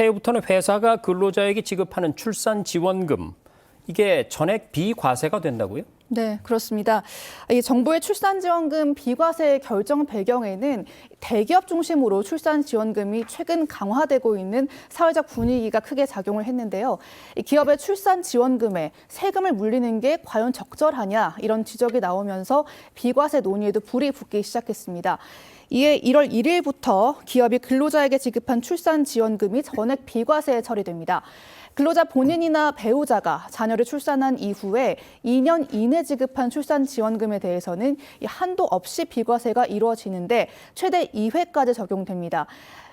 새해부터는 회사가 근로자에게 지급하는 출산 지원금, 이게 전액 비과세가 된다고요? 네, 그렇습니다. 이 정부의 출산지원금 비과세 결정 배경에는 대기업 중심으로 출산지원금이 최근 강화되고 있는 사회적 분위기가 크게 작용을 했는데요. 이 기업의 출산지원금에 세금을 물리는 게 과연 적절하냐 이런 지적이 나오면서 비과세 논의에도 불이 붙기 시작했습니다. 이에 1월 1일부터 기업이 근로자에게 지급한 출산지원금이 전액 비과세 처리됩니다. 근로자 본인이나 배우자가 자녀를 출산한 이후에 2년 이내 지급한 출산지원금에 대해서는 한도 없이 비과세가 이루어지는데 최대 2회까지 적용됩니다.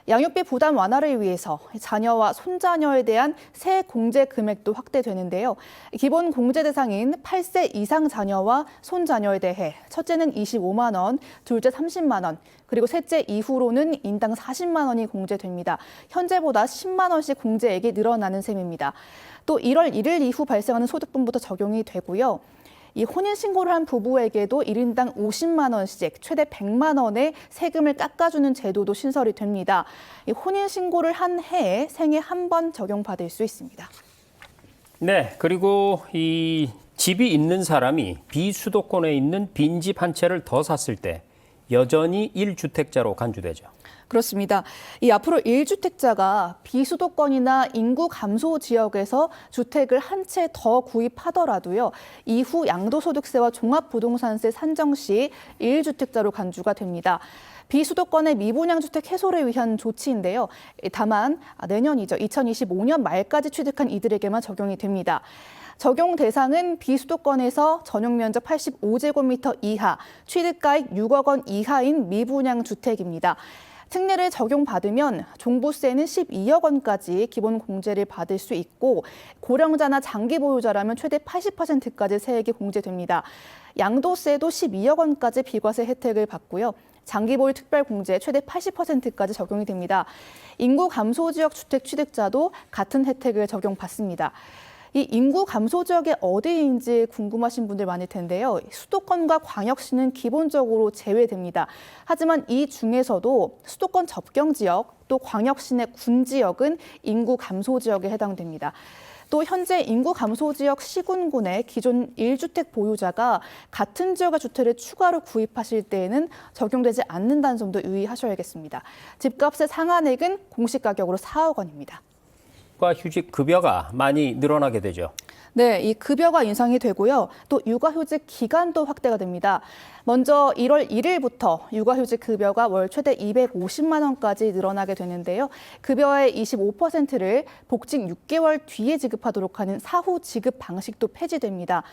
양육비 부담 완화를 위해서 자녀와 손자녀에 대한 세 공제 금액도 확대되는데요. 기본 공제 대상인 8세 이상 자녀와 손자녀에 대해 첫째는 25만 원, 둘째 30만 원, 그리고 셋째 이후로는 인당 40만 원이 공제됩니다. 현재보다 10만 원씩 공제액이 늘어나는 셈입니다. 또 1월 1일 이후 발생하는 소득분부터 적용이 되고요. 이 혼인신고를 한 부부에게도 1인당 50만 원씩 최대 100만 원의 세금을 깎아주는 제도도 신설이 됩니다. 이 혼인신고를 한 해에 생애 한 번 적용받을 수 있습니다. 네, 그리고 이 집이 있는 사람이 비수도권에 있는 빈집 한 채를 더 샀을 때 여전히 1주택자로 간주되죠. 그렇습니다. 이 앞으로 1주택자가 비수도권이나 인구 감소 지역에서 주택을 한 채 더 구입하더라도요. 이후 양도소득세와 종합부동산세 산정 시 1주택자로 간주가 됩니다. 비수도권의 미분양주택 해소를 위한 조치인데요. 다만 내년이죠. 2025년 말까지 취득한 이들에게만 적용이 됩니다. 적용 대상은 비수도권에서 전용 면적 85제곱미터 이하, 취득가액 6억 원 이하인 미분양 주택입니다. 특례를 적용받으면 종부세는 12억 원까지 기본 공제를 받을 수 있고 고령자나 장기 보유자라면 최대 80%까지 세액이 공제됩니다. 양도세도 12억 원까지 비과세 혜택을 받고요. 장기 보유 특별 공제 최대 80%까지 적용이 됩니다. 인구 감소 지역 주택 취득자도 같은 혜택을 적용받습니다. 이 인구 감소 지역이 어디인지 궁금하신 분들 많을 텐데요. 수도권과 광역시는 기본적으로 제외됩니다. 하지만 이 중에서도 수도권 접경 지역, 또 광역시 내 군 지역은 인구 감소 지역에 해당됩니다. 또 현재 인구 감소 지역 시군군의 기존 1주택 보유자가 같은 지역의 주택을 추가로 구입하실 때에는 적용되지 않는다는 점도 유의하셔야겠습니다. 집값의 상한액은 공시가격으로 4억 원입니다. 휴직 급여가 많이 늘어나게 되죠. 네, 이 급여가 인상이 되고요. 또 육아휴직 기간도 확대가 됩니다. 먼저 1월 1일부터 육아휴직 급여가 월 최대 250만 원까지 늘어나게 되는데요. 급여의 25%를 복직 6개월 뒤에 지급하도록 하는 사후 지급 방식도 폐지됩니다.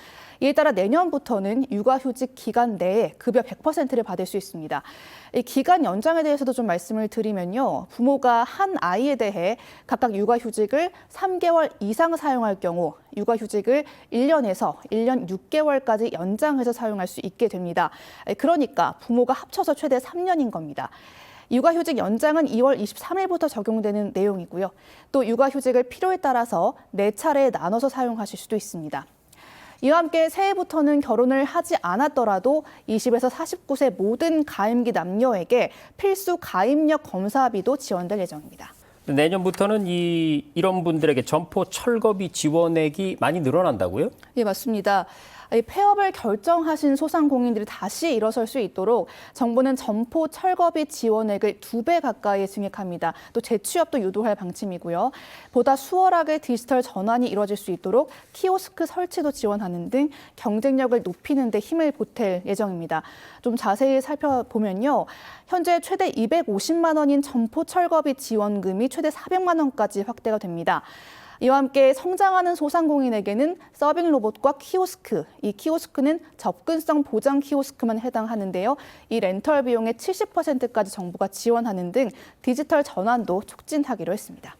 이에 따라 내년부터는 육아휴직 기간 내에 급여 100%를 받을 수 있습니다. 이 기간 연장에 대해서도 좀 말씀을 드리면요. 부모가 한 아이에 대해 각각 육아휴직을 3개월 이상 사용할 경우 육아휴직을 1년에서 1년 6개월까지 연장해서 사용할 수 있게 됩니다. 그러니까 부모가 합쳐서 최대 3년인 겁니다. 육아휴직 연장은 2월 23일부터 적용되는 내용이고요. 또 육아휴직을 필요에 따라서 4차례에 나눠서 사용하실 수도 있습니다. 이와 함께 새해부터는 결혼을 하지 않았더라도 20에서 49세 모든 가임기 남녀에게 필수 가입력 검사비도 지원될 예정입니다. 내년부터는 이런 분들에게 점포 철거비 지원액이 많이 늘어난다고요? 예, 맞습니다. 폐업을 결정하신 소상공인들이 다시 일어설 수 있도록 정부는 점포 철거비 지원액을 2배 가까이 증액합니다. 또 재취업도 유도할 방침이고요. 보다 수월하게 디지털 전환이 이루어질 수 있도록 키오스크 설치도 지원하는 등 경쟁력을 높이는 데 힘을 보탤 예정입니다. 좀 자세히 살펴보면요. 현재 최대 250만 원인 점포 철거비 지원금이 최대 400만 원까지 확대가 됩니다. 이와 함께 성장하는 소상공인에게는 서빙 로봇과 키오스크, 이 키오스크는 접근성 보장 키오스크만 해당하는데요. 이 렌털 비용의 70%까지 정부가 지원하는 등 디지털 전환도 촉진하기로 했습니다.